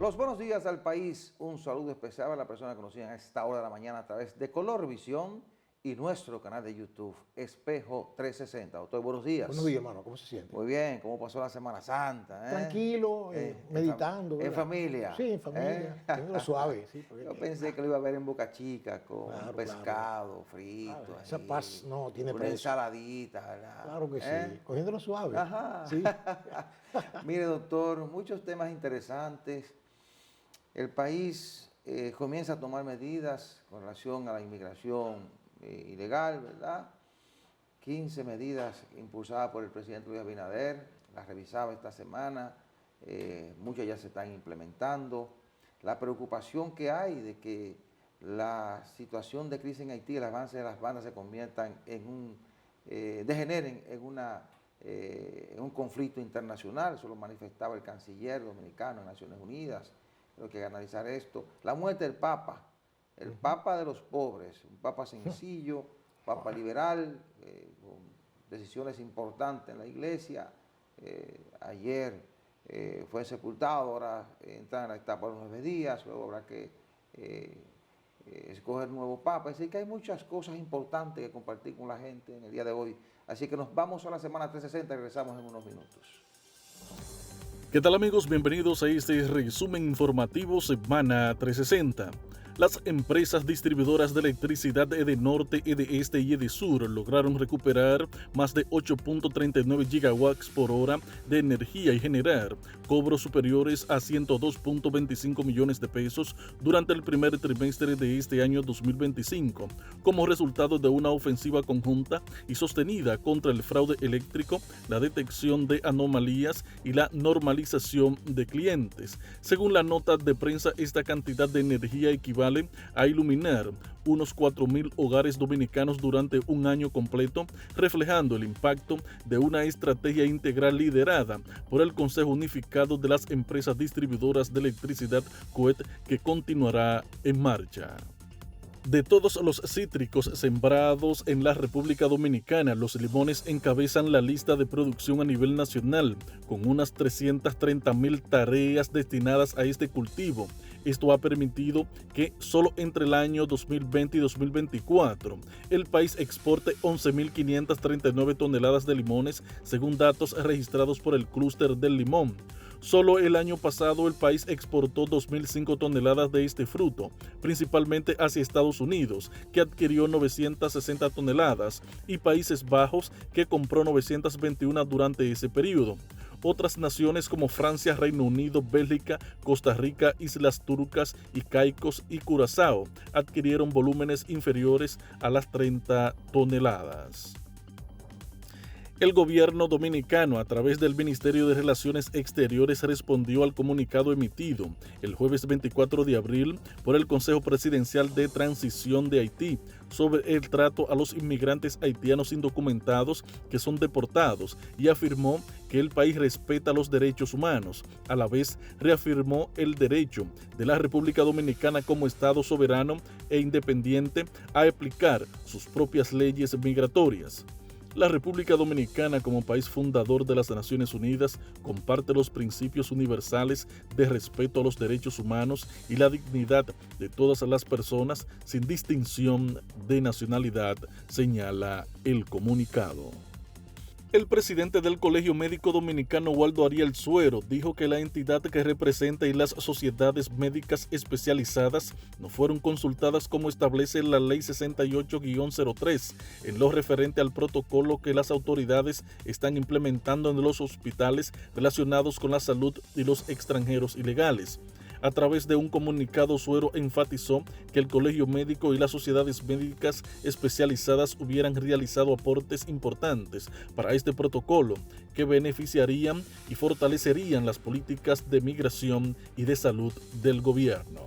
Los buenos días al país. Un saludo especial a la persona que nos sigue a esta hora de la mañana a través de Color Visión y nuestro canal de YouTube, Espejo 360. Doctor, buenos días. Buenos días, hermano. ¿Cómo se siente? Muy bien. ¿Cómo pasó la Semana Santa? Tranquilo, meditando. ¿En familia? Sí, en familia. Teniéndolo suave. Sí, Yo pensé que lo iba a ver en Boca Chica con Claro, pescado frito. claro. Esa paz no tiene una precio. ensaladita, ¿verdad? Claro que sí. Cogiéndolo suave. Ajá. Sí. Mire, doctor, muchos temas interesantes. El país comienza a tomar medidas con relación a la inmigración ilegal, ¿verdad? 15 medidas impulsadas por el presidente Luis Abinader, las revisaba esta semana, muchas ya se están implementando. La preocupación que hay de que la situación de crisis en Haití, el avance de las bandas se conviertan degeneren en un conflicto internacional, eso lo manifestaba el canciller dominicano en Naciones Unidas. Hay que analizar esto. La muerte del Papa, el Papa de los pobres, un Papa sencillo, Papa liberal, con decisiones importantes en la Iglesia. Ayer fue sepultado, ahora entra en la etapa de los 9 días, luego habrá que escoger nuevo Papa. Es decir, que hay muchas cosas importantes que compartir con la gente en el día de hoy. Así que nos vamos a la semana 360 y regresamos en unos minutos. ¿Qué tal, amigos? Bienvenidos a este resumen informativo Semana 360. Las empresas distribuidoras de electricidad EDENorte, EDEeste y EDESur lograron recuperar más de 8.39 gigawatts por hora de energía y generar cobros superiores a 102.25 millones de pesos durante el primer trimestre de este año 2025, como resultado de una ofensiva conjunta y sostenida contra el fraude eléctrico, la detección de anomalías y la normalización de clientes. Según la nota de prensa, esta cantidad de energía equivale a iluminar unos 4.000 hogares dominicanos durante un año completo, reflejando el impacto de una estrategia integral liderada por el Consejo Unificado de las Empresas Distribuidoras de Electricidad, COET, que continuará en marcha. De todos los cítricos sembrados en la República Dominicana, los limones encabezan la lista de producción a nivel nacional, con unas 330.000 tareas destinadas a este cultivo. Esto ha permitido que solo entre el año 2020 y 2024 el país exporte 11.539 toneladas de limones, según datos registrados por el Clúster del Limón. Solo el año pasado el país exportó 2.005 toneladas de este fruto, principalmente hacia Estados Unidos, que adquirió 960 toneladas, y Países Bajos, que compró 921 durante ese periodo. Otras naciones como Francia, Reino Unido, Bélgica, Costa Rica, Islas Turcas y Caicos y Curazao adquirieron volúmenes inferiores a las 30 toneladas. El gobierno dominicano, a través del Ministerio de Relaciones Exteriores, respondió al comunicado emitido el jueves 24 de abril por el Consejo Presidencial de Transición de Haití sobre el trato a los inmigrantes haitianos indocumentados que son deportados y afirmó que el país respeta los derechos humanos. A la vez, reafirmó el derecho de la República Dominicana como Estado soberano e independiente a aplicar sus propias leyes migratorias. La República Dominicana, como país fundador de las Naciones Unidas, comparte los principios universales de respeto a los derechos humanos y la dignidad de todas las personas sin distinción de nacionalidad, señala el comunicado. El presidente del Colegio Médico Dominicano, Waldo Ariel Suero, dijo que la entidad que representa y las sociedades médicas especializadas no fueron consultadas como establece la Ley 68-03 en lo referente al protocolo que las autoridades están implementando en los hospitales relacionados con la salud y los extranjeros ilegales. A través de un comunicado, Suero enfatizó que el Colegio Médico y las sociedades médicas especializadas hubieran realizado aportes importantes para este protocolo que beneficiarían y fortalecerían las políticas de migración y de salud del gobierno.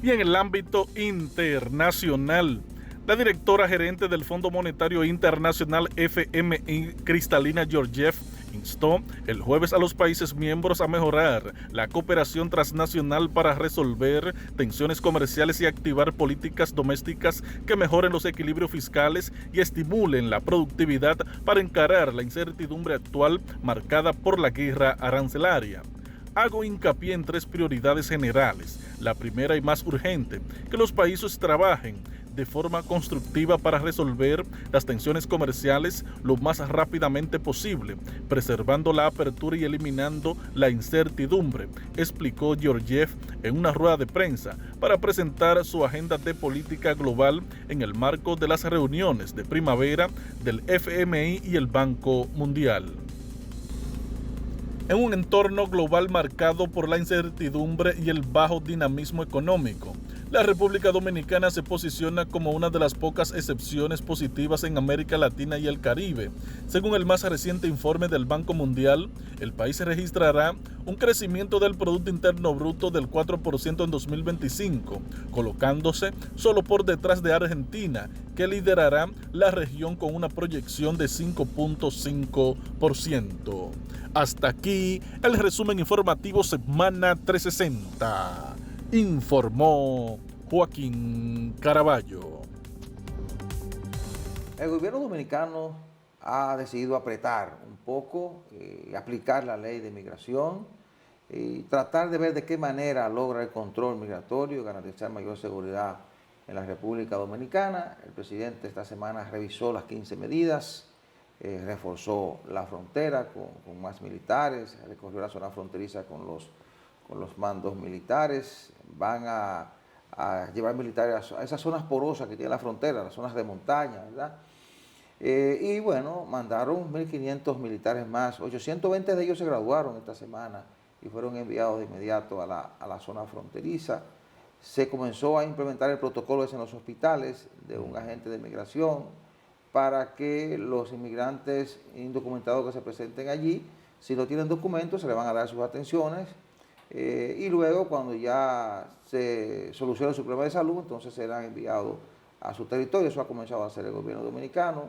Y en el ámbito internacional, la directora gerente del Fondo Monetario Internacional FMI, Kristalina Georgieva, instó el jueves a los países miembros a mejorar la cooperación transnacional para resolver tensiones comerciales y activar políticas domésticas que mejoren los equilibrios fiscales y estimulen la productividad para encarar la incertidumbre actual marcada por la guerra arancelaria. hago hincapié en 3 prioridades generales. La primera y más urgente, que los países trabajen de forma constructiva para resolver las tensiones comerciales lo más rápidamente posible, preservando la apertura y eliminando la incertidumbre, explicó Georgiev en una rueda de prensa para presentar su agenda de política global en el marco de las reuniones de primavera del FMI y el Banco Mundial. En un entorno global marcado por la incertidumbre y el bajo dinamismo económico, la República Dominicana se posiciona como una de las pocas excepciones positivas en América Latina y el Caribe. Según el más reciente informe del Banco Mundial, el país registrará un crecimiento del Producto Interno Bruto del 4% en 2025, colocándose solo por detrás de Argentina, que liderará la región con una proyección de 5.5%. Hasta aquí el resumen informativo Semana 360. Informó Joaquín Caraballo. El gobierno dominicano ha decidido apretar un poco, aplicar la ley de migración y tratar de ver de qué manera logra el control migratorio, garantizar mayor seguridad en la República Dominicana. El presidente esta semana revisó las 15 medidas, reforzó la frontera con más militares, recorrió la zona fronteriza con los mandos militares, van a llevar militares a esas zonas porosas que tiene la frontera, las zonas de montaña, ¿verdad? Y bueno, mandaron 1.500 militares más, 820 de ellos se graduaron esta semana y fueron enviados de inmediato a la zona fronteriza. Se comenzó a implementar el protocolo ese en los hospitales de un agente de migración para que los inmigrantes indocumentados que se presenten allí, si no tienen documentos, se les van a dar sus atenciones. Y luego, cuando ya se solucione su problema de salud, entonces serán enviados a su territorio. Eso ha comenzado a hacer el gobierno dominicano.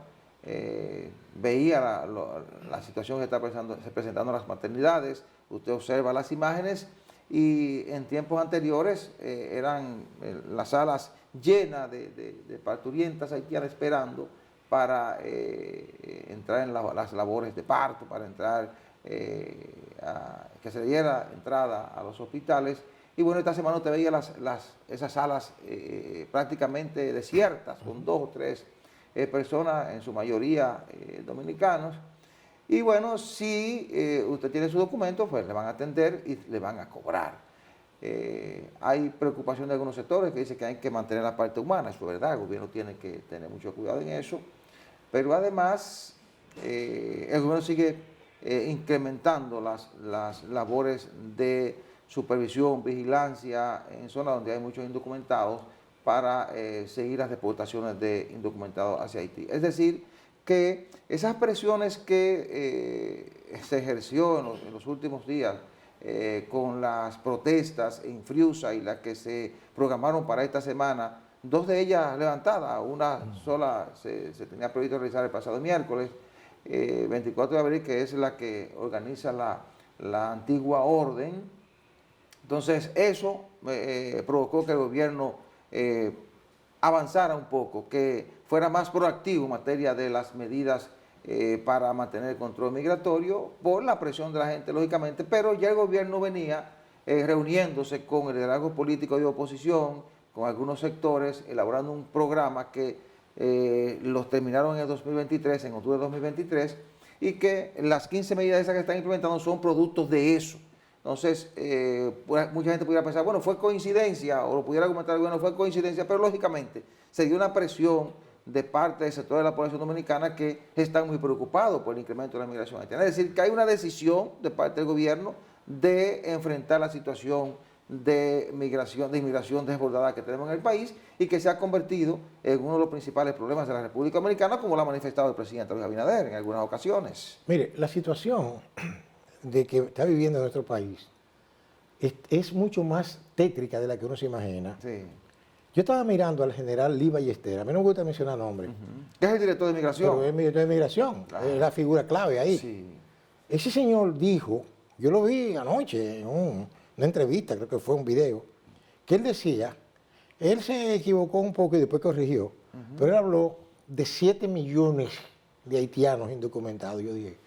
Veía la situación que está presentando en las maternidades. Usted observa las imágenes y en tiempos anteriores eran las salas llenas de parturientas haitianas esperando para entrar en las labores de parto, para entrar que se le diera entrada a los hospitales. Y bueno, esta semana te veía esas salas prácticamente desiertas, con 2 o 3 personas, en su mayoría dominicanos. Y bueno, si usted tiene su documento, pues le van a atender y le van a cobrar. Hay preocupación de algunos sectores que dicen que hay que mantener la parte humana, eso es verdad, el gobierno tiene que tener mucho cuidado en eso, pero además el gobierno sigue incrementando las labores de supervisión, vigilancia en zonas donde hay muchos indocumentados para seguir las deportaciones de indocumentados hacia Haití. Es decir, que esas presiones que se ejerció en los últimos días con las protestas en Friusa y las que se programaron para esta semana, 2 de ellas levantadas, una sola se tenía previsto realizar el pasado miércoles, 24 de abril, que es la que organiza la antigua orden. Entonces eso provocó que el gobierno avanzara un poco, que fuera más proactivo en materia de las medidas para mantener el control migratorio, por la presión de la gente, lógicamente, pero ya el gobierno venía reuniéndose con el liderazgo político de oposición, con algunos sectores, elaborando un programa que los terminaron en el 2023, en octubre de 2023, y que las 15 medidas esas que están implementando son productos de eso. Entonces, mucha gente pudiera pensar, bueno, fue coincidencia, o lo pudiera argumentar, bueno, fue coincidencia, pero lógicamente se dio una presión de parte del sector de la población dominicana que están muy preocupados por el incremento de la migración haitiana. Es decir, que hay una decisión de parte del gobierno de enfrentar la situación de inmigración desbordada que tenemos en el país y que se ha convertido en uno de los principales problemas de la República Dominicana, como lo ha manifestado el presidente Luis Abinader en algunas ocasiones. Mire, la situación de que está viviendo nuestro país es mucho más tétrica de la que uno se imagina. Sí. Yo estaba mirando al general Lee Ballester, a mí no me gusta mencionar nombres. ¿Qué es el director de migración? Pero es el director de migración, claro. Es la figura clave ahí. Sí. Ese señor dijo, yo lo vi anoche en una entrevista, creo que fue un video, que él decía, él se equivocó un poco y después corrigió, pero él habló de 7 millones de haitianos indocumentados. Yo dije,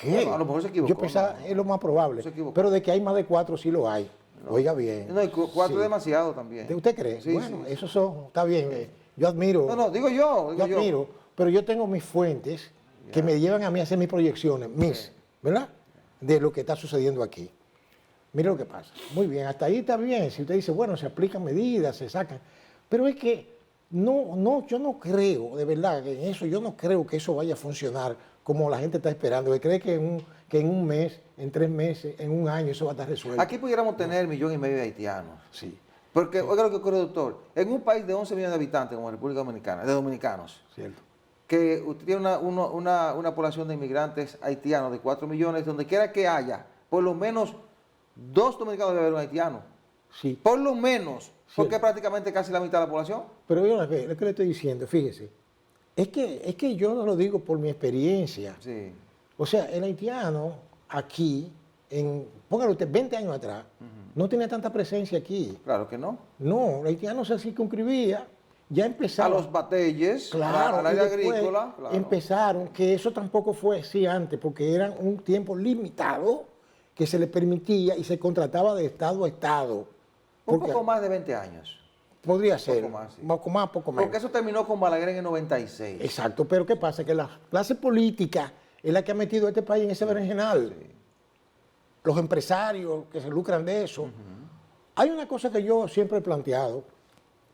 ¿Qué? Bueno, a lo mejor se equivocó. Yo pensaba, No, es lo más probable. se equivocó. Pero de que hay más de 4 sí lo hay. Oiga bien. No, y 4 Sí. es demasiado también. ¿Usted cree? Sí, Bueno, sí. eso está bien. Yo admiro. No, digo yo. Yo admiro, pero yo tengo mis fuentes que me llevan a mí a hacer mis proyecciones, ¿verdad? De lo que está sucediendo aquí. Mire lo que pasa. Muy bien, hasta ahí está bien. Si usted dice, bueno, se aplican medidas, se sacan. Pero es que yo no creo, de verdad, que en eso, yo no creo que eso vaya a funcionar como la gente está esperando. Que cree que en un mes, en 3 meses, en un año, eso va a estar resuelto. Aquí pudiéramos tener 1,5 millones de haitianos. Sí. Porque, oiga lo que ocurre, doctor. En un país de 11 millones de habitantes como República Dominicana, de dominicanos, Cierto. que usted tiene una población de inmigrantes haitianos de 4 millones, donde quiera que haya, por lo menos 2 dominicanos debe haber un haitiano. Sí. Por lo menos, porque Cierto. es prácticamente casi la mitad de la población. Pero yo lo que le estoy diciendo, fíjese, es que yo no lo digo por mi experiencia. Sí. O sea, el haitiano aquí, póngalo usted, 20 años atrás, no tenía tanta presencia aquí. Claro que no. No, el haitiano se circunscribía, ya empezaron. A los batelles, Claro, al y área después agrícola. Claro. empezaron, que eso tampoco fue así antes, porque eran un tiempo limitado que se le permitía y se contrataba de estado a estado. Un Porque poco más de 20 años. podría ser, poco más, sí. poco más, poco menos. Porque eso terminó con Balaguer en el 96. Exacto, pero ¿qué pasa? Que la clase política es la que ha metido a este país en ese berenjenal. Los empresarios que se lucran de eso. Hay una cosa que yo siempre he planteado,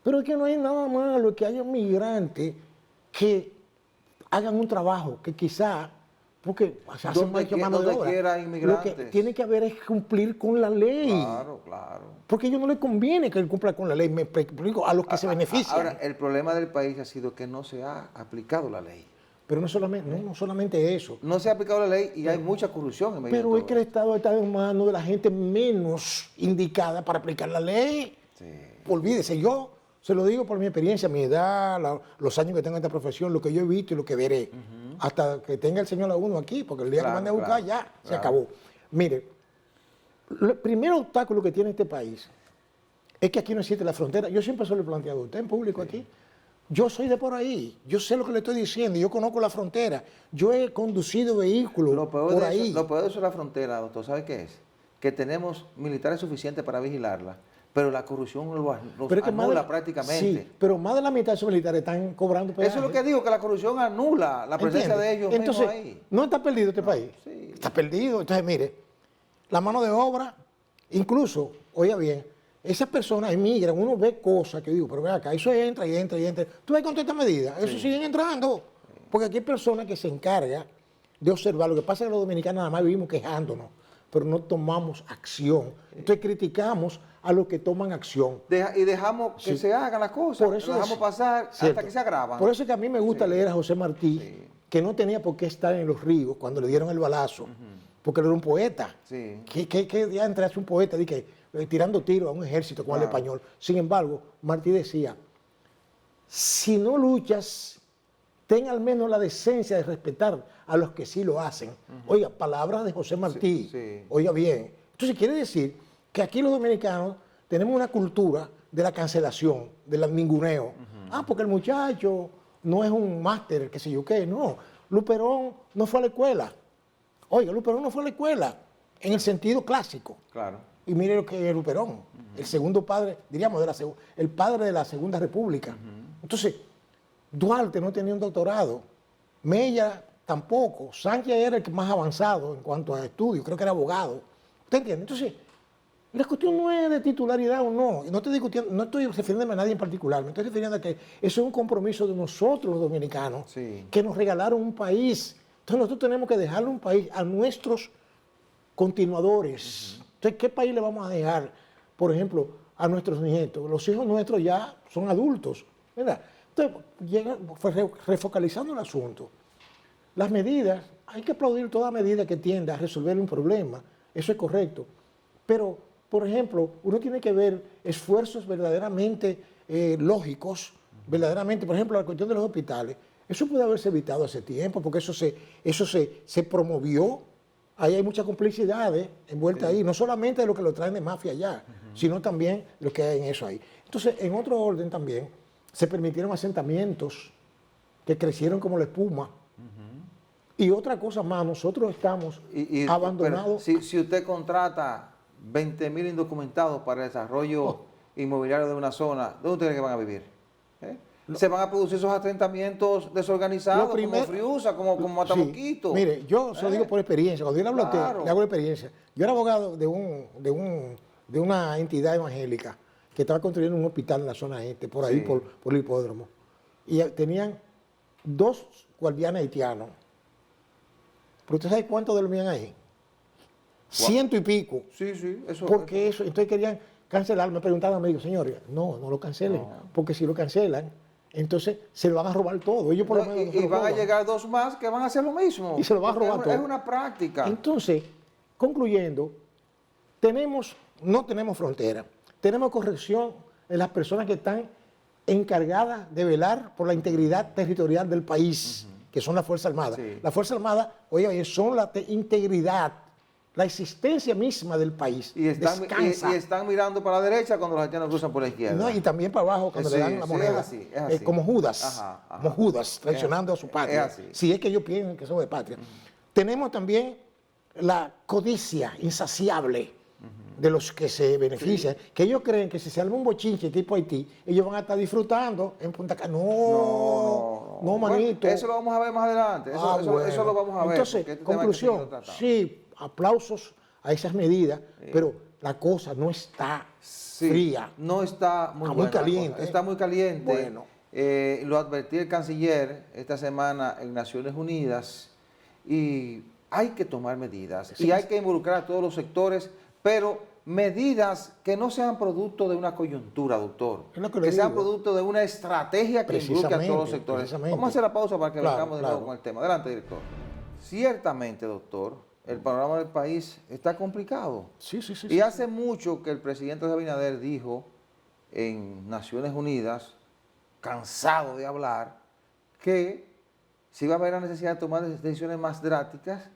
pero es que no hay nada malo que haya migrantes que hagan un trabajo que quizá, porque se hacen mucha mano de donde obra. quiera Lo que inmigrantes. tiene que haber es cumplir con la ley. Claro, claro. Porque a ellos no les conviene que él cumpla con la ley, me explico, a los que se benefician. Ahora, el problema del país ha sido que no se ha aplicado la ley. Pero no solamente eso. No se ha aplicado la ley y hay mucha corrupción en medio Pero de es todo que el Estado está en manos de la gente menos indicada para aplicar la ley. Sí. Olvídese, yo se lo digo por mi experiencia, mi edad, los años que tengo en esta profesión, lo que yo he visto y lo que veré. Hasta que tenga el Señor a uno aquí, porque el día que Claro, mande a buscar claro, ya se claro. acabó. Mire, el primer obstáculo que tiene este país es que aquí no existe la frontera. Yo siempre se lo he planteado a usted en público aquí. Yo soy de por ahí, yo sé lo que le estoy diciendo, yo conozco la frontera, yo he conducido vehículos Lo peor, por de ahí. eso, lo peor de eso es la frontera, doctor. ¿Sabe qué es? Que tenemos militares suficientes para vigilarla, pero la corrupción los Pero es que anula prácticamente. Sí, pero más de la mitad de esos militares están cobrando peaje. Eso es lo que digo, que la corrupción anula la presencia ¿Entiende? de ellos Entonces, mismos ahí. no está perdido este país. sí. Está perdido. Entonces, mire, la mano de obra, incluso, oiga bien, esas personas emigran, uno ve cosas que digo, pero ve acá, eso entra y entra y entra. ¿Tú ves con toda esta medida? Eso siguen entrando. Porque aquí hay personas que se encargan de observar. Lo que pasa es que los dominicanos nada más vivimos quejándonos, pero no tomamos acción. Entonces criticamos a los que toman acción. Y dejamos que se hagan las cosas, Por eso lo dejamos pasar Cierto. hasta que se agravan. Por eso es que a mí me gusta leer a José Martí, que no tenía por qué estar en los ríos cuando le dieron el balazo, porque él era un poeta. Sí. ¿Qué día hace un poeta tirando tiros a un ejército con el español? Sin embargo, Martí decía, si no luchas, ten al menos la decencia de respetar a los que sí lo hacen. Oiga, palabras de José Martí. sí. Oiga bien. Entonces quiere decir que aquí los dominicanos tenemos una cultura de la cancelación, del ninguneo. Porque el muchacho no es un máster, qué sé yo qué. No, Luperón no fue a la escuela. Oiga, Luperón no fue a la escuela en el sentido clásico. Claro. Y mire lo que es Luperón, el segundo padre, diríamos, el padre de la Segunda República. Entonces, Duarte no tenía un doctorado, Mella tampoco, Sánchez era el que más avanzado en cuanto a estudios, creo que era abogado. ¿Usted entiende? Entonces, la cuestión no es de titularidad o no, y no estoy discutiendo, no estoy refiriéndome a nadie en particular, me estoy refiriendo a que eso es un compromiso de nosotros los dominicanos, Sí. que nos regalaron un país. Entonces nosotros tenemos que dejarle un país a nuestros continuadores. Entonces, ¿qué país le vamos a dejar, por ejemplo, a nuestros nietos? Los hijos nuestros ya son adultos, ¿verdad? Entonces, refocalizando el asunto, las medidas, hay que aplaudir toda medida que tienda a resolver un problema, eso es correcto, pero, por ejemplo, uno tiene que ver esfuerzos verdaderamente lógicos, verdaderamente, por ejemplo, la cuestión de los hospitales, eso puede haberse evitado hace tiempo, porque eso se promovió. Ahí hay muchas complicidades envueltas ahí, no solamente de lo que lo traen de mafia allá, sino también lo que hay en eso ahí. Entonces, en otro orden también, se permitieron asentamientos que crecieron como la espuma. Y otra cosa más, nosotros estamos abandonados. Pero si usted contrata 20.000 indocumentados para el desarrollo inmobiliario de una zona, ¿dónde usted cree que van a vivir? Se van a producir esos asentamientos desorganizados, como Friusa, como Matamoquito. Sí. Mire, yo se lo digo por experiencia. Cuando yo le hablo a usted, le hago la experiencia. Yo era abogado de una entidad evangélica que estaba construyendo un hospital en la zona este, por ahí, por el hipódromo. Y tenían 2 guardianes haitianos. ¿Pero usted sabe cuánto dormían ahí? 100 y pico. Sí, eso. Porque eso, entonces querían cancelar. Me preguntaban, me digo, señores, no lo cancelen. No. Porque si lo cancelan, entonces se lo van a robar todo. Ellos por lo menos y van a llegar 2 más que van a hacer lo mismo. Y se lo van a robar todo. Es una práctica. Entonces, concluyendo, no tenemos frontera. Tenemos corrección en las personas que están encargadas de velar por la integridad territorial del país, que son las Fuerzas Armadas. Sí. Las Fuerzas Armadas, oye, son la integridad, la existencia misma del país. Y están mirando para la derecha cuando los haitianos cruzan por la izquierda. No, y también para abajo cuando le dan la moneda. Es así. Como Judas, como Judas, traicionando a su patria. Si es que ellos piensan que son de patria. Tenemos también la codicia insaciable de los que se benefician, que ellos creen que si se arma un bochinche tipo Haití, ellos van a estar disfrutando en Punta Cana. No, manito. Bueno, eso lo vamos a ver más adelante. Eso lo vamos a ver. Entonces, conclusión, sí, aplausos a esas medidas, pero la cosa no está fría. No está muy caliente. Está muy caliente. Bueno. Lo advertí el canciller esta semana en Naciones Unidas y hay que tomar medidas y hay que involucrar a todos los sectores, pero medidas que no sean producto de una coyuntura, doctor. Que sean producto de una estrategia que involucre a todos los sectores. Vamos a hacer la pausa para que vengamos de nuevo con el tema. Adelante, director. Ciertamente, doctor, el panorama del país está complicado. Sí. Y hace mucho que el presidente Abinader dijo en Naciones Unidas, cansado de hablar, que sí va a haber la necesidad de tomar decisiones más drásticas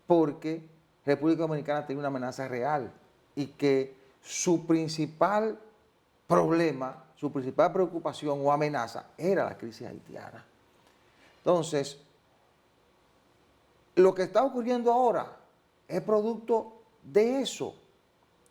porque República Dominicana tiene una amenaza real y que su principal problema, su principal preocupación o amenaza era la crisis haitiana. Entonces, lo que está ocurriendo ahora es producto de eso,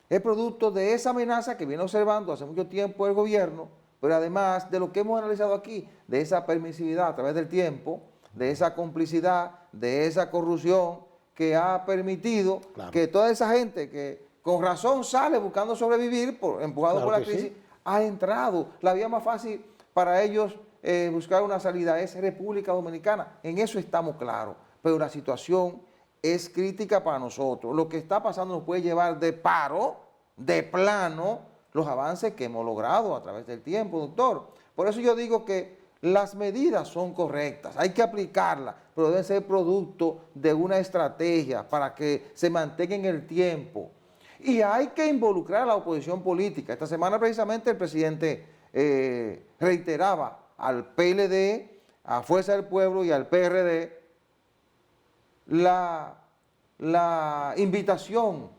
es producto de esa amenaza que viene observando hace mucho tiempo el gobierno, pero además de lo que hemos analizado aquí, de esa permisividad a través del tiempo, de esa complicidad, de esa corrupción que ha permitido que toda esa gente que con razón sale buscando sobrevivir, empujado por la crisis, ha entrado. La vía más fácil para ellos buscar una salida es República Dominicana. En eso estamos claros. Pero la situación es crítica para nosotros. Lo que está pasando nos puede llevar de paro, de plano, los avances que hemos logrado a través del tiempo, doctor. Por eso yo digo que las medidas son correctas, hay que aplicarlas, pero deben ser producto de una estrategia para que se mantenga en el tiempo. Y hay que involucrar a la oposición política. Esta semana precisamente el presidente reiteraba al PLD, a Fuerza del Pueblo y al PRD la invitación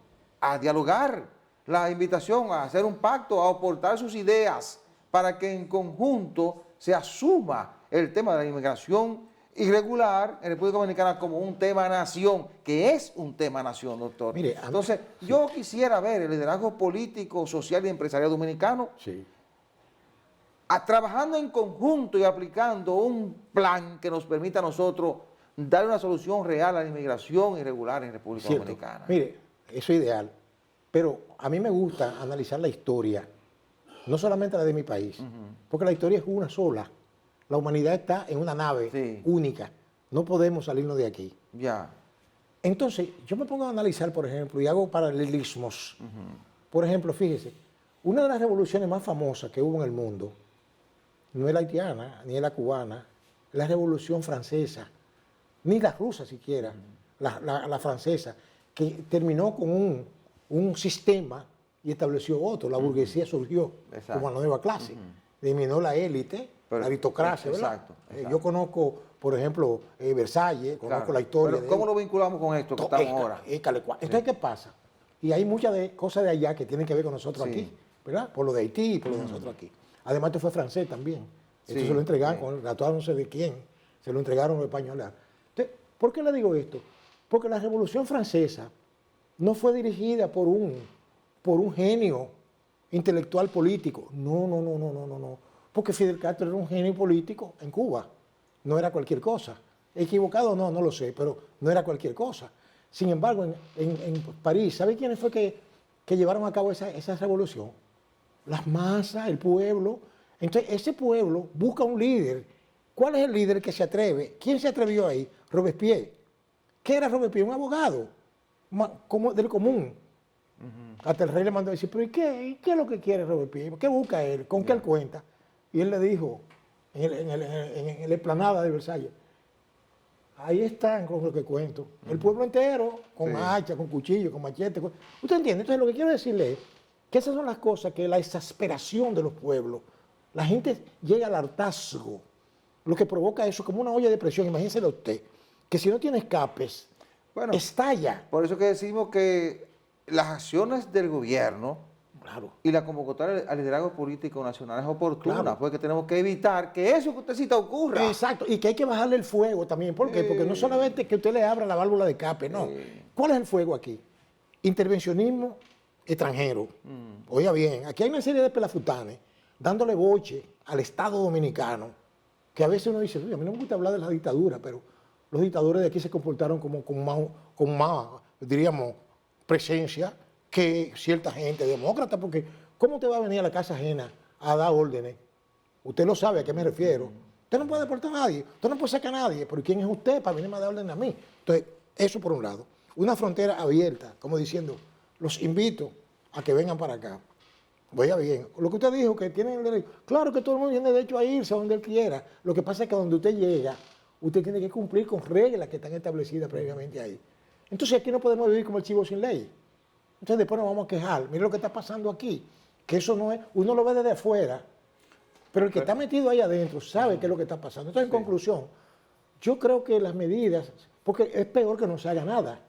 a dialogar, la invitación a hacer un pacto, a aportar sus ideas para que en conjunto se asuma el tema de la inmigración irregular en República Dominicana como un tema nación, que es un tema nación, doctor. Mire, entonces, yo quisiera ver el liderazgo político, social y empresarial dominicano trabajando en conjunto y aplicando un plan que nos permita a nosotros dar una solución real a la inmigración irregular en República Dominicana. Mire, eso es ideal, pero a mí me gusta analizar la historia, no solamente la de mi país, porque la historia es una sola. La humanidad está en una nave única, no podemos salirnos de aquí. Entonces, yo me pongo a analizar, por ejemplo, y hago paralelismos. Por ejemplo, fíjese, una de las revoluciones más famosas que hubo en el mundo no es la haitiana, ni es la cubana, es la Revolución Francesa, ni la rusa siquiera, la francesa, que terminó con un sistema y estableció otro. La burguesía surgió como la nueva clase, eliminó la élite, la aristocracia, ¿verdad? Exacto. Yo conozco, por ejemplo, Versalles, conozco la historia. Pero ¿cómo lo vinculamos con esto que estamos ahora? Entonces, ¿qué pasa? Y hay muchas cosas de allá que tienen que ver con nosotros aquí, ¿verdad? Por lo de Haití y por lo de nosotros aquí. Además, esto fue francés también. Esto se lo entregaron, con el tratado no sé de quién, se lo entregaron a los españoles. Entonces, ¿Por qué le digo esto? Porque la Revolución Francesa no fue dirigida por un genio intelectual político. No. Porque Fidel Castro era un genio político en Cuba. No era cualquier cosa. ¿Equivocado? No lo sé, pero no era cualquier cosa. Sin embargo, en París, ¿sabe quiénes fue que llevaron a cabo esa revolución? Las masas, el pueblo. Entonces, ese pueblo busca un líder. ¿Cuál es el líder que se atreve? ¿Quién se atrevió ahí? Robespierre. ¿Qué era Robespierre? Un abogado como del común. Hasta el rey le mandó a decir, pero ¿y qué es lo que quiere Robespierre? ¿Qué busca él? ¿Con qué él cuenta? Y él le dijo, en la explanada de Versalles, ahí están con lo que cuento. El pueblo entero, con hacha, con cuchillo, con machete. ¿Usted entiende? Entonces lo que quiero decirle es que esas son las cosas que la exasperación de los pueblos, la gente llega al hartazgo, lo que provoca eso como una olla de presión. Imagínenselo usted, que si no tiene escapes, Bueno, estalla. por eso que decimos que las acciones del gobierno Claro. y la convocatoria al liderazgo político nacional es oportuna, Claro. porque tenemos que evitar que eso que usted cita ocurra. Exacto, y que hay que bajarle el fuego también. ¿Por qué? Porque no solamente que usted le abra la válvula de escape, no. ¿Cuál es el fuego aquí? Intervencionismo extranjero. Oiga bien, aquí hay una serie de pelafutanes dándole boche al Estado dominicano, que a veces uno dice, "Uy, a mí no me gusta hablar de la dictadura, pero los dictadores de aquí se comportaron como con más, diríamos, presencia que cierta gente demócrata, porque ¿cómo te va a venir a la casa ajena a dar órdenes? Usted lo sabe a qué me refiero. Usted no puede deportar a nadie, usted no puede sacar a nadie, pero ¿quién es usted para venirme a dar órdenes a mí? Entonces, eso por un lado. Una frontera abierta, como diciendo, los invito a que vengan para acá. Vaya bien, lo que usted dijo, que tienen el derecho, claro que todo el mundo tiene derecho a irse a donde él quiera. Lo que pasa es que donde usted llega, usted tiene que cumplir con reglas que están establecidas previamente ahí. Entonces aquí no podemos vivir como el chivo sin ley. Entonces después nos vamos a quejar. Mire lo que está pasando aquí, que eso no es, uno lo ve desde afuera, pero el que está metido ahí adentro sabe qué es lo que está pasando. Entonces, en conclusión, yo creo que las medidas, porque es peor que no se haga nada,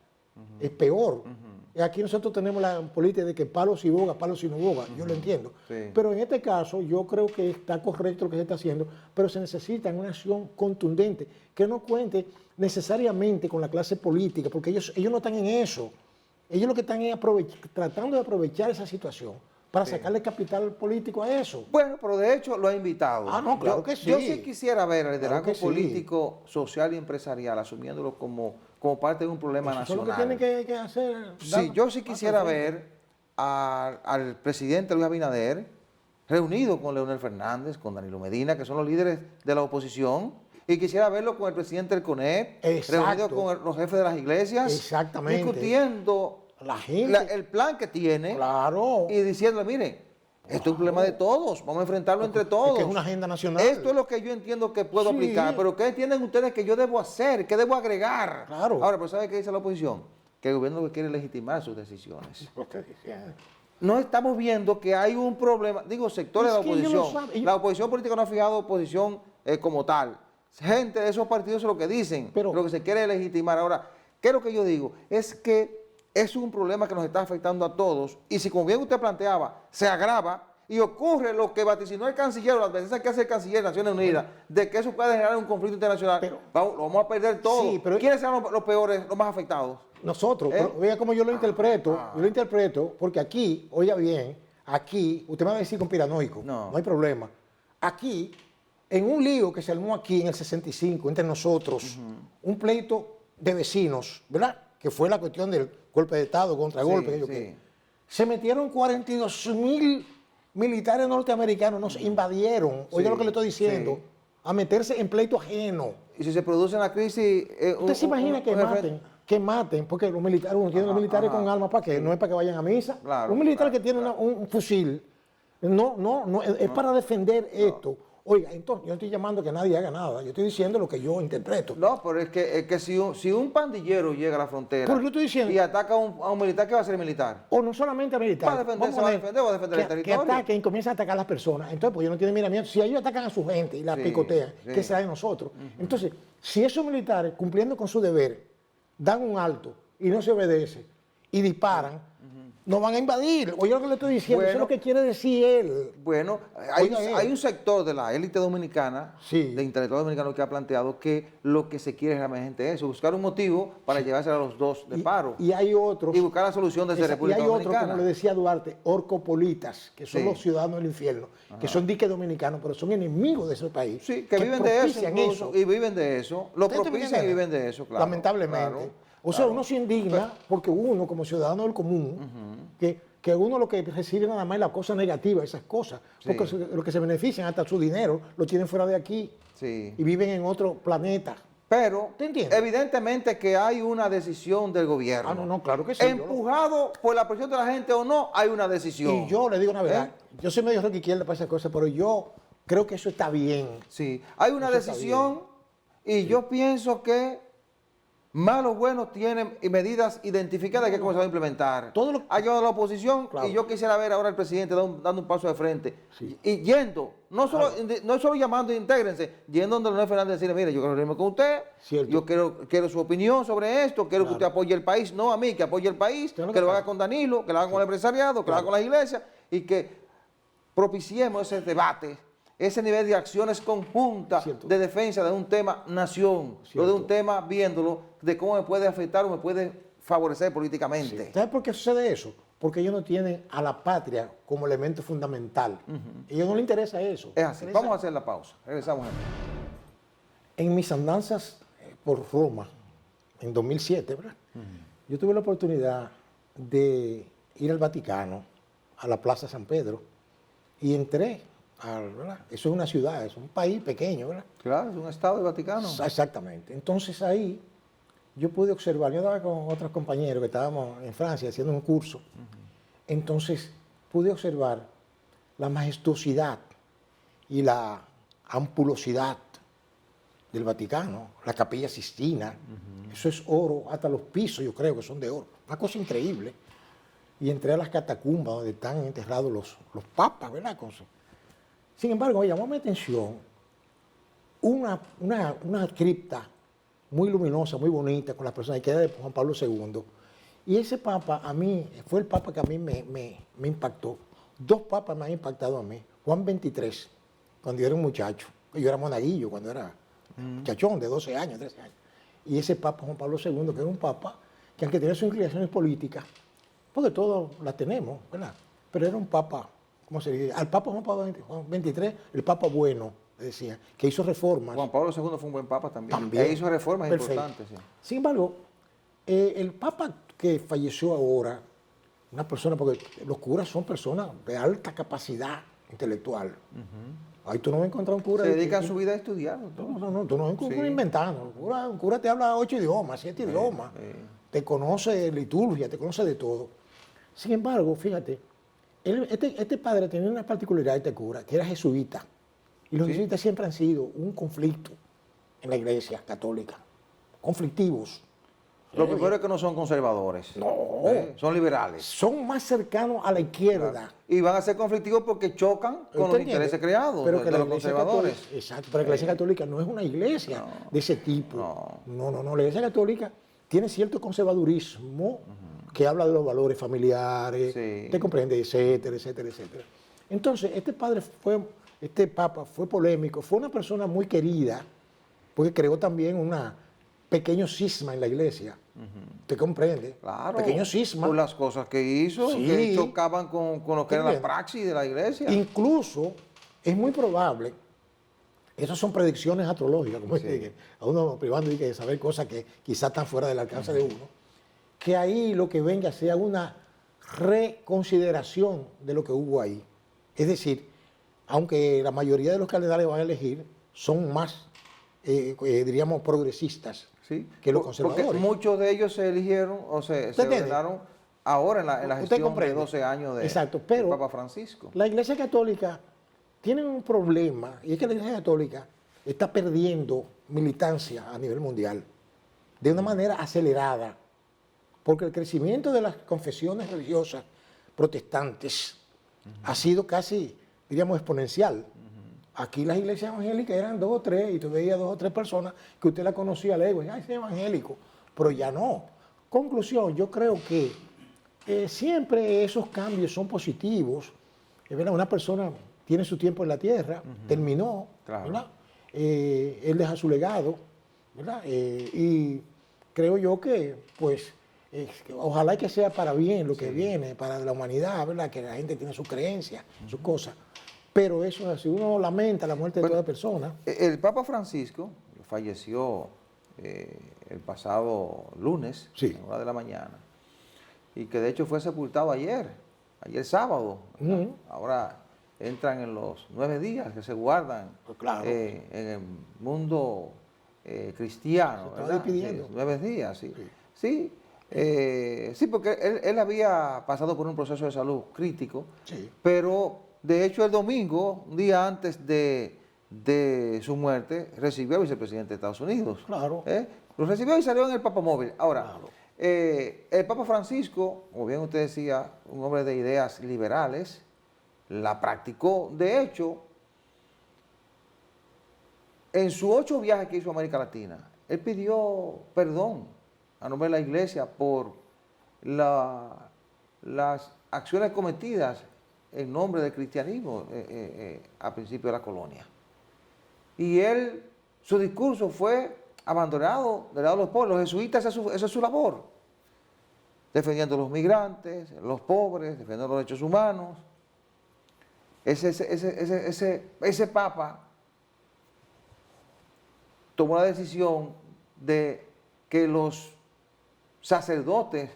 es peor. Y aquí nosotros tenemos la política de que palo si boga, palo si no boga, yo lo entiendo. Sí. Pero en este caso yo creo que está correcto lo que se está haciendo, pero se necesita una acción contundente, que no cuente necesariamente con la clase política, porque ellos no están en eso. Ellos lo que están es tratando de aprovechar esa situación para sacarle capital político a eso. Bueno, pero de hecho lo ha invitado. Ah, no, claro que sí. Yo sí quisiera ver el liderazgo que sí. político, social y empresarial asumiéndolo como parte de un problema Eso es nacional. lo que tienen que hacer. Sí, yo sí quisiera ver al presidente Luis Abinader reunido con Leonel Fernández, con Danilo Medina, que son los líderes de la oposición, y quisiera verlo con el presidente del CONEP, Exacto. reunido con los jefes de las iglesias, Exactamente. discutiendo La gente. el plan que tiene Claro. y diciéndole, mire, esto es un problema de todos, vamos a enfrentarlo entre todos. Es que es una agenda nacional. Esto es lo que yo entiendo que puedo Sí. aplicar, pero ¿qué entienden ustedes que yo debo hacer? ¿Qué debo agregar? Claro. Ahora, pero ¿sabe qué dice la oposición? Que el gobierno quiere legitimar sus decisiones. Lo que decía. No estamos viendo que hay un problema, digo, sectores Es de la que ellos lo oposición. saben. La oposición política no ha fijado posición como tal. Gente de esos partidos es lo que dicen, Pero- lo que se quiere legitimar. Ahora, ¿qué es lo que yo digo? Es que es un problema que nos está afectando a todos, y si, como bien usted planteaba, se agrava y ocurre lo que vaticinó el canciller, o la advertencia que hace el canciller de Naciones Unidas, de que eso puede generar un conflicto internacional, Pero- lo vamos a perder todo. Sí, pero- ¿Quiénes serán los peores, los más afectados? Nosotros, ¿Eh? pero vea cómo yo lo interpreto, porque aquí, oiga bien, aquí, usted me va a decir conspiranoico, No. no hay problema. Aquí, en un lío que se armó aquí en el 65 entre nosotros, un pleito de vecinos, ¿verdad? Que fue la cuestión del golpe de Estado, contragolpe, Sí, aquello sí. que. Se metieron 42.000 militares norteamericanos, nos invadieron, oiga Sí, lo que le estoy diciendo, sí. a meterse en pleito ajeno. Y si se produce una crisis... ¿Usted se imagina que maten? Porque los militares, uno tiene los militares con armas para qué, no es para que vayan a misa. Claro, Un militar claro, que tiene un fusil, no, es para defender esto. Oiga, entonces, yo no estoy llamando a que nadie haga nada, yo estoy diciendo lo que yo interpreto. No, pero es que si un pandillero llega a la frontera Pero yo estoy diciendo- y ataca a un militar, ¿qué va a hacer el militar? O no solamente a militares. ¿Va a defenderse, Vamos va a ver, defender o va a defender el que territorio? ataquen y comiencen a atacar a las personas. Entonces, pues ellos no tienen miramiento. Si ellos atacan a su gente y la Sí, picotean, sí. ¿qué será de nosotros? Entonces, si esos militares, cumpliendo con su deber, dan un alto y no se obedece y disparan, No van a invadir. Oye lo que le estoy diciendo, eso es Bueno. lo que quiere decir él. Bueno, hay, Oiga, hay un sector de la élite dominicana, Sí. de intelectuales dominicanos, que ha planteado que lo que se quiere es realmente eso, buscar un motivo para llevarse a los dos de paro Y hay otros. y buscar la solución desde Y República hay otros, Dominicana. como le decía Duarte, orcopolitas, que son Sí. los ciudadanos del infierno, que son diques dominicanos, pero son enemigos de ese país. Sí, que viven de eso, propician incluso, y viven de eso, lo ¿Ustedes propician entienden? y viven de eso, claro. Lamentablemente. claro, O sea, claro. uno se indigna porque uno, como ciudadano del común, que uno lo que recibe nada más es la cosa negativa, esas cosas, porque Sí. lo que se benefician, hasta su dinero, lo tienen fuera de aquí Sí. y viven en otro planeta. Pero, ¿Te entiendes? evidentemente que hay una decisión del gobierno. Ah, no, claro que sí. Empujado por la presión de la gente o no, hay una decisión. Y yo le digo una verdad, ¿Eh? yo soy medio rock izquierda para esas cosas, pero yo creo que eso está bien. Sí, hay una Eso está decisión y yo pienso que malos buenos tienen medidas identificadas que comenzar a implementar. Todo lo- Ha llevado la oposición Claro. y yo quisiera ver ahora al presidente dando un paso de frente Sí. y yendo, no solo llamando, intégrense, yendo donde Leonel Fernández y decirle, mire, yo quiero reunirme con usted, Cierto. yo quiero su opinión sobre esto, quiero que Claro. usted apoye el país, no a mí, que apoye el país, Claro que que lo haga claro. con Danilo, que lo haga con el empresariado, que lo haga con las iglesias y que propiciemos ese debate, ese nivel de acciones conjuntas Cierto. de defensa de un tema nación, o de Cierto. un tema viéndolo, de cómo me puede afectar o me puede favorecer políticamente. ¿Sabes por qué sucede eso? Porque ellos no tienen a la patria como elemento fundamental. A ellos no les interesa eso. Es así. Les Vamos a interesa- hacer la pausa. Regresamos. En mis andanzas por Roma, en 2007, ¿verdad? Yo tuve la oportunidad de ir al Vaticano, a la Plaza San Pedro, y entré, ¿verdad? Eso es una ciudad, es un país pequeño, ¿verdad? Claro, es un estado del Vaticano. Exactamente. Entonces ahí yo pude observar, yo andaba con otros compañeros que estábamos en Francia haciendo un curso, entonces pude observar la majestuosidad y la ampulosidad del Vaticano, la Capilla Sistina, eso es oro, hasta los pisos yo creo que son de oro, una cosa increíble. Y entré a las catacumbas donde están enterrados los papas, ¿verdad? Sin embargo, me llamó mi atención una cripta muy luminosa, muy bonita, con las personas, que era de Juan Pablo II. Y ese papa a mí, fue el papa que a mí me impactó. Dos papas me han impactado a mí. Juan XXIII, cuando yo era un muchacho, yo era monaguillo, cuando era muchachón de 12 años, 13 años. Y ese papa Juan Pablo II, que era un papa que aunque tenía sus inclinaciones políticas, porque todos las tenemos, ¿verdad? Pero era un papa, ¿cómo se dice? Al papa Juan Pablo XXIII, el papa bueno, decía, que hizo reformas. Juan Pablo II fue un buen papa también. También. E hizo reformas Perfecto. importantes. Sí. Sin embargo, el papa que falleció ahora, una persona, porque los curas son personas de alta capacidad intelectual. Ahí tú no vas a encontrar un cura. Se dedican su vida a estudiar. No, tú no vas a encontrar un cura Sí. inventando. Un cura te habla 8 idiomas, 7 idiomas. Te conoce liturgia, te conoce de todo. Sin embargo, fíjate, este padre tenía una particularidad, este cura, que era jesuita. Y los Sí. jesuitas siempre han sido un conflicto en la iglesia católica. Conflictivos. Lo primero es que no son conservadores. No. Son liberales. Son más cercanos a la izquierda. Y van a ser conflictivos porque chocan con ¿Usted los entiende? intereses creados Pero de que la los iglesia conservadores. católica, exacto, pero la iglesia católica no es una iglesia de ese tipo. No. La iglesia católica tiene cierto conservadurismo que habla de los valores familiares, Sí. te comprende, etcétera, etcétera, etcétera. Entonces, este papa fue polémico, fue una persona muy querida, porque creó también un pequeño cisma en la iglesia. ¿Te comprende? Claro. Pequeño cisma. Por las cosas que hizo, Sí. que chocaban con lo que era la Entiendo. praxis de la iglesia. Incluso es muy probable, esas son predicciones astrológicas, como que a uno privando de saber cosas que quizás están fuera del alcance de uno, que ahí lo que venga sea una reconsideración de lo que hubo ahí. Es decir, aunque la mayoría de los cardenales van a elegir son más, diríamos, progresistas Sí, que los porque conservadores. muchos de ellos se eligieron o se ¿Usted entiende? ordenaron ahora en la ¿Usted gestión de comprende? 12 años de Exacto, pero del Papa Francisco. La Iglesia Católica tiene un problema, y es que la Iglesia Católica está perdiendo militancia a nivel mundial de una manera acelerada, porque el crecimiento de las confesiones religiosas protestantes ha sido casi, diríamos, exponencial. Aquí las iglesias evangélicas eran 2 o 3, y tú veías 2 o 3 personas que usted la conocía a lejos, y ay, ese evangélico, pero ya no. Conclusión, yo creo que siempre esos cambios son positivos. ¿Verdad? Una persona tiene su tiempo en la tierra, terminó, Claro. ¿verdad? Él deja su legado, ¿verdad? Y creo yo que, pues, ojalá que sea para bien lo que viene, para la humanidad, ¿verdad? Que la gente tiene sus creencias, sus cosas. Pero eso es así, uno lamenta la muerte de toda persona. El Papa Francisco falleció el pasado lunes, Sí. a la 1 de la mañana, y que de hecho fue sepultado ayer sábado. Ujú. Ahora entran en los 9 días que se guardan Pues claro. en el mundo cristiano. Se estaba ¿verdad? despidiendo. Sí, 9 días, sí. Sí. Sí, porque él había pasado por un proceso de salud crítico, Sí. pero de hecho el domingo, un día antes de su muerte, recibió al vicepresidente de Estados Unidos. Claro. Lo recibió y salió en el Papamóvil. Ahora, Claro. el Papa Francisco, como bien usted decía, un hombre de ideas liberales, la practicó. De hecho, en sus 8 viajes que hizo a América Latina, él pidió perdón a nombre de la iglesia por las acciones cometidas en nombre del cristianismo a principio de la colonia. Y su discurso fue abandonado del lado de los pobres. Los jesuitas, esa es su labor. Defendiendo a los migrantes, los pobres, defendiendo los derechos humanos. Ese Papa tomó la decisión de que los sacerdotes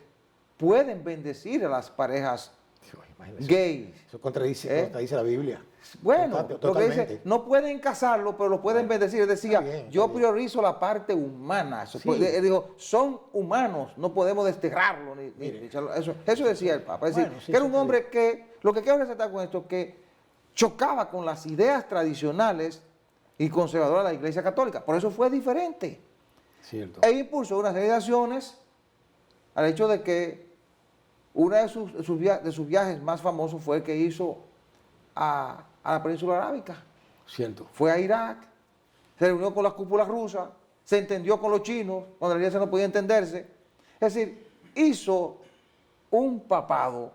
pueden bendecir a las parejas Imagínese. gays. Eso contradice la Biblia. Bueno, lo que Totalmente. dice, no pueden casarlo, pero lo pueden bendecir. Él decía, Está bien, yo está bien. priorizo la parte humana. Sí. Él dijo, son humanos, no podemos desterrarlo. Mire. Eso decía el Papa. Es decir, Bueno, sí, que era sí, un hombre que, lo que quiero resaltar con esto, que chocaba con las ideas tradicionales y conservadoras de la Iglesia Católica. Por eso fue diferente. Cierto. E impulsó una serie de acciones al hecho de que uno de sus viajes más famosos fue el que hizo a la península arábica. Cierto. Fue a Irak, se reunió con las cúpulas rusas, se entendió con los chinos, cuando la iglesia no podía entenderse. Es decir, hizo un papado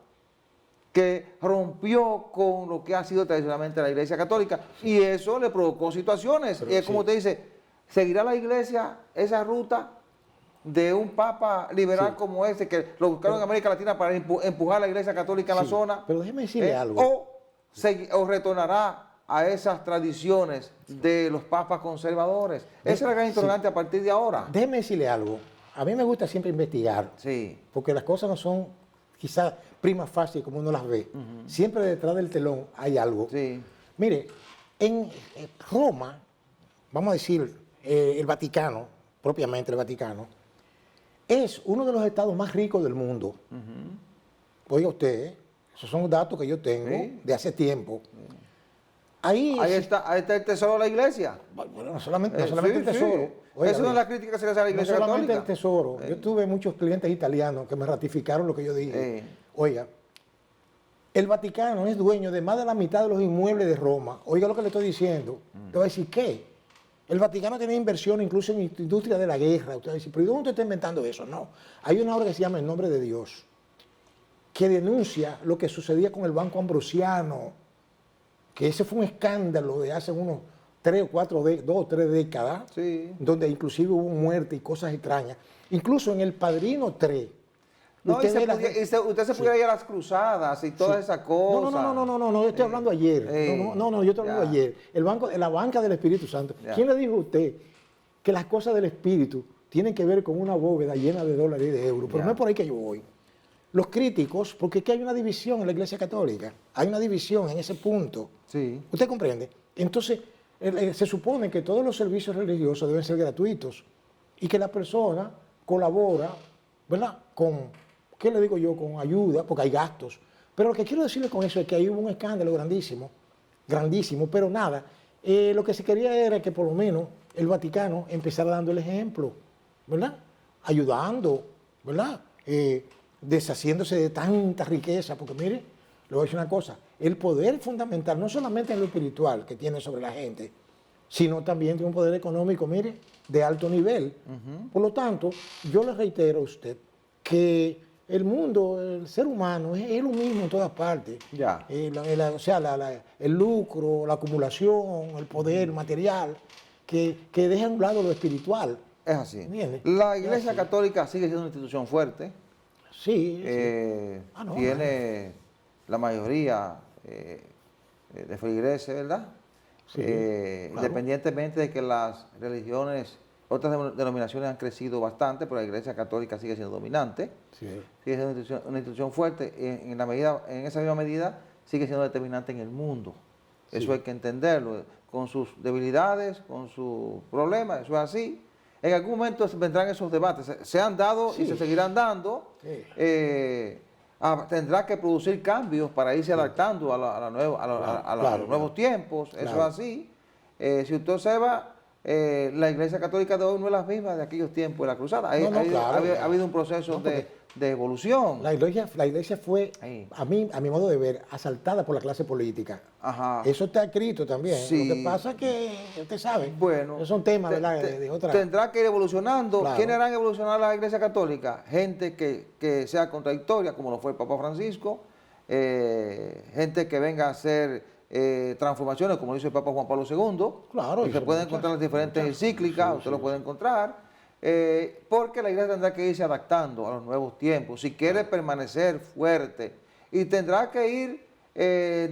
que rompió con lo que ha sido tradicionalmente la Iglesia Católica, y eso le provocó situaciones. Pero Y es como sí. usted dice, ¿seguirá la Iglesia esa ruta de un Papa liberal Sí. como ese, que lo buscaron en América Latina para empujar a la Iglesia Católica en la Sí, zona? pero déjeme decirle algo. O retornará a esas tradiciones de los papas conservadores. Esa es la gran interrogante a partir de ahora. Déjeme decirle algo. A mí me gusta siempre investigar, Sí, porque las cosas no son quizás prima facie como uno las ve. Siempre detrás del telón hay algo. sí, Mire, en Roma, vamos a decir, el Vaticano, propiamente el Vaticano, es uno de los estados más ricos del mundo. Oiga usted, esos son datos que yo tengo Sí. de hace tiempo. Ahí ahí está el tesoro de la iglesia. bueno, no solamente Sí, el tesoro. sí. Oiga, Esa no es bien. la crítica que se le hace a la No iglesia solamente católica. el tesoro. Yo tuve muchos clientes italianos que me ratificaron lo que yo dije. Oiga, el Vaticano es dueño de más de la mitad de los inmuebles de Roma. Oiga lo que le estoy diciendo. Te voy a decir, ¿qué? El Vaticano tiene inversión incluso en industria de la guerra. Usted va a decir, pero ¿y dónde usted está inventando eso? No. Hay una obra que se llama El Nombre de Dios, que denuncia lo que sucedía con el Banco Ambrosiano, que ese fue un escándalo de hace unos 3 o 4, 2 o 3 décadas, Sí. donde inclusive hubo muerte y cosas extrañas. Incluso en El Padrino 3. No, usted ve usted se pudiera ir a las cruzadas y todas esas no, cosas. yo estoy hablando ayer. No, yo estoy hablando ya. ayer. La banca del Espíritu Santo. Ya. ¿Quién le dijo a usted que las cosas del Espíritu tienen que ver con una bóveda llena de dólares y de euros? Pero Ya. no es por ahí que yo voy. Los críticos, porque es que hay una división en la Iglesia Católica. Hay una división en ese punto. Sí. ¿Usted comprende? Entonces, se supone que todos los servicios religiosos deben ser gratuitos y que la persona colabora, ¿verdad? Con, ¿qué le digo yo? Con ayuda, porque hay gastos. Pero lo que quiero decirle con eso es que ahí hubo un escándalo grandísimo, pero nada. Lo que se quería era que por lo menos el Vaticano empezara dando el ejemplo, ¿verdad? Ayudando, ¿verdad? Deshaciéndose de tanta riqueza, porque mire, le voy a decir una cosa, el poder fundamental, no solamente en lo espiritual que tiene sobre la gente, sino también tiene un poder económico, mire, de alto nivel. Por lo tanto, yo le reitero a usted que el mundo, el ser humano, es lo mismo en todas partes. Ya. O sea, el lucro, la acumulación, el poder material, que deja a un lado lo espiritual. Es así. ¿Entiendes? La Iglesia así. Católica sigue siendo una institución fuerte. Sí, no, Tiene la mayoría de feligreses, ¿verdad? Sí, claro. Independientemente de que las religiones, otras denominaciones han crecido bastante, pero la Iglesia Católica sigue siendo dominante. Sí. Sigue siendo una institución fuerte. En esa misma medida sigue siendo determinante en el mundo. Eso Sí. hay que entenderlo, con sus debilidades, con sus problemas, eso es así. En algún momento vendrán esos debates, se han dado y se seguirán dando. Sí. Tendrá que producir cambios para irse adaptando a los nuevos tiempos, eso es así. Si usted observa, la Iglesia Católica de hoy no es la misma de aquellos tiempos de la Cruzada. Ha habido un proceso de evolución. La iglesia fue, Ahí. a mi modo de ver, asaltada por la clase política. Ajá. Eso está escrito también. Sí. Lo que pasa es que, usted sabe, Bueno, esos son temas de otra... Tendrá que ir evolucionando. Claro. ¿Quiénes harán evolucionar la Iglesia Católica? Gente que sea contradictoria, como lo fue el Papa Francisco, gente que venga a hacer transformaciones, como lo hizo el Papa Juan Pablo II. Claro, y se pueden encontrar las diferentes encíclicas, usted lo puede encontrar. Porque la Iglesia tendrá que irse adaptando a los nuevos tiempos, si quiere permanecer fuerte, y tendrá que ir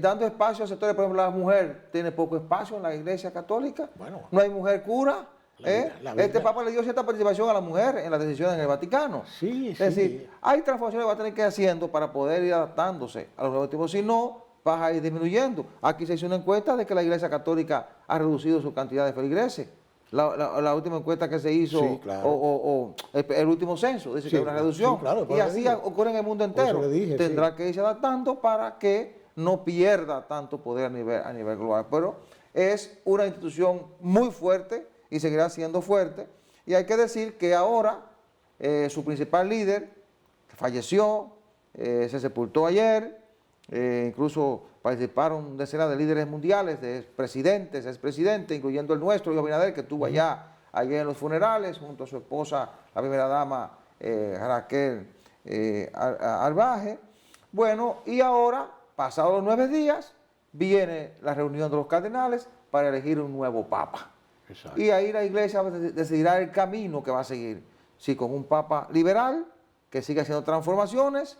dando espacio a sectores. Por ejemplo, la mujer tiene poco espacio en la Iglesia Católica, Bueno. no hay mujer cura. la Este Papa le dio cierta participación a la mujer en las decisiones en el Vaticano. Sí, Es decir, hay transformaciones que va a tener que ir haciendo para poder ir adaptándose a los nuevos tiempos, si no, va a ir disminuyendo. Aquí se hizo una encuesta de que la Iglesia Católica ha reducido su cantidad de feligreses. La última encuesta que se hizo, Sí, claro. el último censo, dice Sí, que hay una reducción. sí, claro, por Y eso así le dije. ocurre en el mundo Por eso entero. le dije, Tendrá sí. que irse adaptando para que no pierda tanto poder a nivel global. Pero es una institución muy fuerte y seguirá siendo fuerte. Y hay que decir que ahora su principal líder falleció, se sepultó ayer, incluso participaron decenas de líderes mundiales, de expresidentes, incluyendo el nuestro, Luis Abinader, que estuvo ayer en los funerales, junto a su esposa, la primera dama Raquel Arbaje. Bueno, y ahora, pasados los 9 días, viene la reunión de los cardenales para elegir un nuevo papa. Exacto. Y ahí la Iglesia decidirá el camino que va a seguir. Si con un papa liberal, que siga haciendo transformaciones,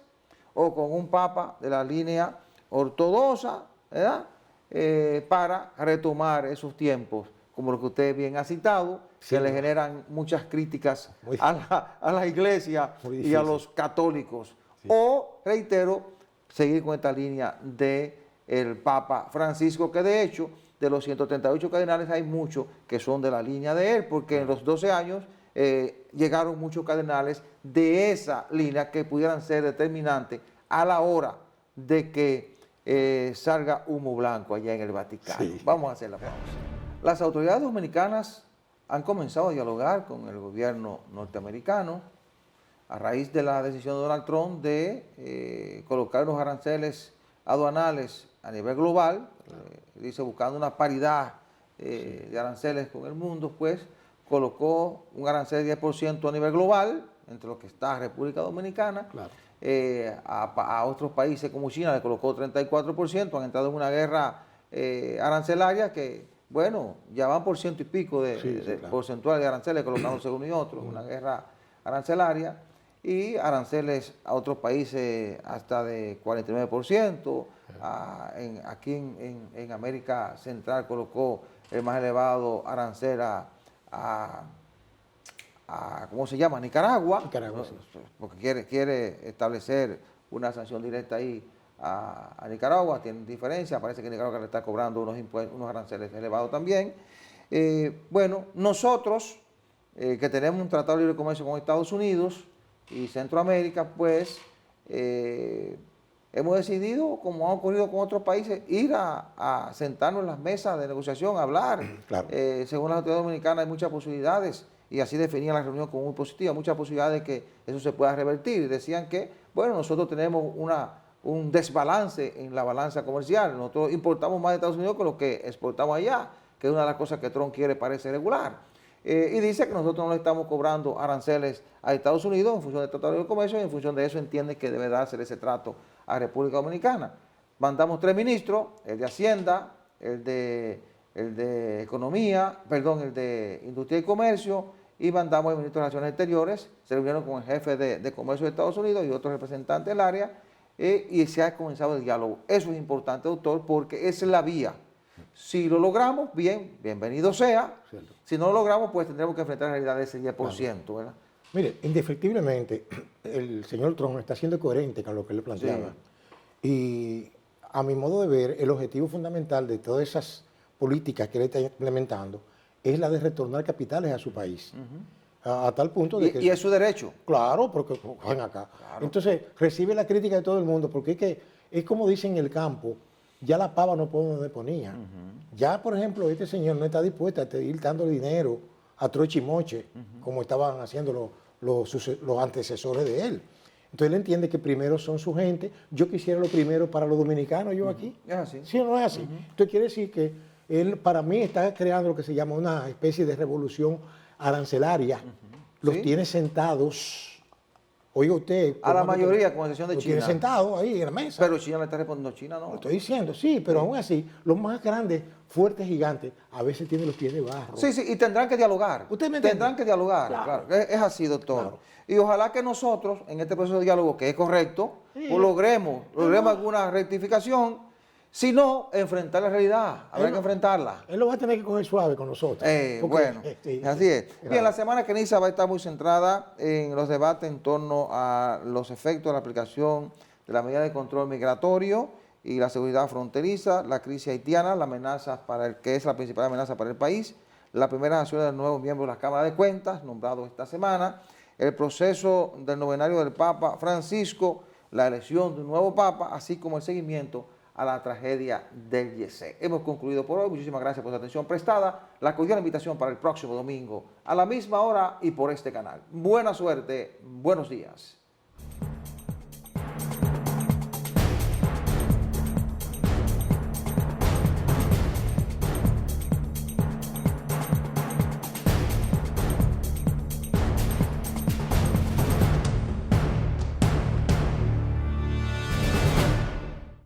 o con un papa de la línea ortodoxa, ¿verdad? Para retomar esos tiempos, como lo que usted bien ha citado, que le generan muchas críticas a la Iglesia y a los católicos. Sí. O, reitero, seguir con esta línea del Papa Francisco, que de hecho, de los 138 cardenales hay muchos que son de la línea de él, porque en los 12 años llegaron muchos cardenales de esa línea que pudieran ser determinantes a la hora de que salga humo blanco allá en el Vaticano. Sí. Vamos a hacer la pausa. Las autoridades dominicanas han comenzado a dialogar con el gobierno norteamericano a raíz de la decisión de Donald Trump de colocar unos aranceles aduanales a nivel global, dice buscando una paridad de aranceles con el mundo, pues colocó un arancel de 10% a nivel global, entre los que está República Dominicana. Claro. A otros países como China le colocó 34%, han entrado en una guerra arancelaria que, bueno, ya van por ciento y pico de porcentual de aranceles colocándose uno y otro, una guerra arancelaria, y aranceles a otros países hasta de 49%, aquí en América Central colocó el más elevado arancel a ¿cómo se llama? Nicaragua, sí. Porque quiere establecer una sanción directa ahí a Nicaragua, tiene diferencia, parece que Nicaragua le está cobrando unos aranceles elevados también. Bueno, nosotros que tenemos un tratado de libre comercio con Estados Unidos y Centroamérica, pues hemos decidido, como ha ocurrido con otros países, ir a sentarnos en las mesas de negociación, a hablar. Claro. Según las autoridades dominicanas hay muchas posibilidades, y así definían la reunión como muy positiva, muchas posibilidades de que eso se pueda revertir. Decían que, bueno, nosotros tenemos un desbalance en la balanza comercial, nosotros importamos más de Estados Unidos que lo que exportamos allá, que es una de las cosas que Trump quiere, parece regular. y dice que nosotros no le estamos cobrando aranceles a Estados Unidos en función del Tratado de Comercio, y en función de eso entiende que debe darse ese trato a República Dominicana. Mandamos 3 ministros, el de Hacienda, el de Economía, perdón, el de Industria y Comercio, y mandamos al ministro de Relaciones Exteriores. Se reunieron con el jefe de Comercio de Estados Unidos y otros representantes del área, y se ha comenzado el diálogo. Eso es importante, doctor, porque esa es la vía. Si lo logramos, bien, bienvenido sea. Cierto. Si no lo logramos, pues tendremos que enfrentar la realidad de ese 10%, ¿verdad? Mire, indefectiblemente, el señor Trump está siendo coherente con lo que él planteaba. Y a mi modo de ver, el objetivo fundamental de todas esas políticas que él está implementando es la de retornar capitales a su país. A tal punto de que... Y es su derecho. Claro, porque ven acá. Claro. Entonces, recibe la crítica de todo el mundo, porque es como dicen en el campo, ya la pava no pone donde ponía. Ya, por ejemplo, este señor no está dispuesto a ir dando dinero a troche y moche, como estaban haciendo los antecesores de él. Entonces él entiende que primero son su gente. Yo quisiera lo primero para los dominicanos, yo aquí. Es así. ¿Sí o no es así? Entonces quiere decir que él, para mí, está creando lo que se llama una especie de revolución arancelaria. Los Sí. tiene sentados, oiga usted. A la mayoría, con excepción de los China. tiene sentados ahí en la mesa. Pero China le está respondiendo, China no. Lo estoy diciendo, sí, pero aún así, los más grandes, fuertes, gigantes, a veces tienen los pies de barro. Sí, y tendrán que dialogar. ¿Usted me entiende? Tendrán que dialogar, Claro. claro. Es así, doctor. Claro. Y ojalá que nosotros, en este proceso de diálogo, que es correcto, Sí. pues logremos alguna rectificación. Si no, enfrentar la realidad. Habrá Él que no- enfrentarla. Él lo va a tener que coger suave con nosotros. Porque, Bueno, sí, así es. claro. Bien, la semana que inicia va a estar muy centrada en los debates en torno a los efectos de la aplicación de la medida de control migratorio y la seguridad fronteriza, la crisis haitiana, la amenaza que es la principal amenaza para el país, la primera nación del nuevo miembro de la Cámara de Cuentas, nombrado esta semana, el proceso del novenario del Papa Francisco, la elección de un nuevo Papa, así como el seguimiento a la tragedia del Yesé. Hemos concluido por hoy. Muchísimas gracias por su atención prestada. La cordial invitación para el próximo domingo a la misma hora y por este canal. Buena suerte, buenos días.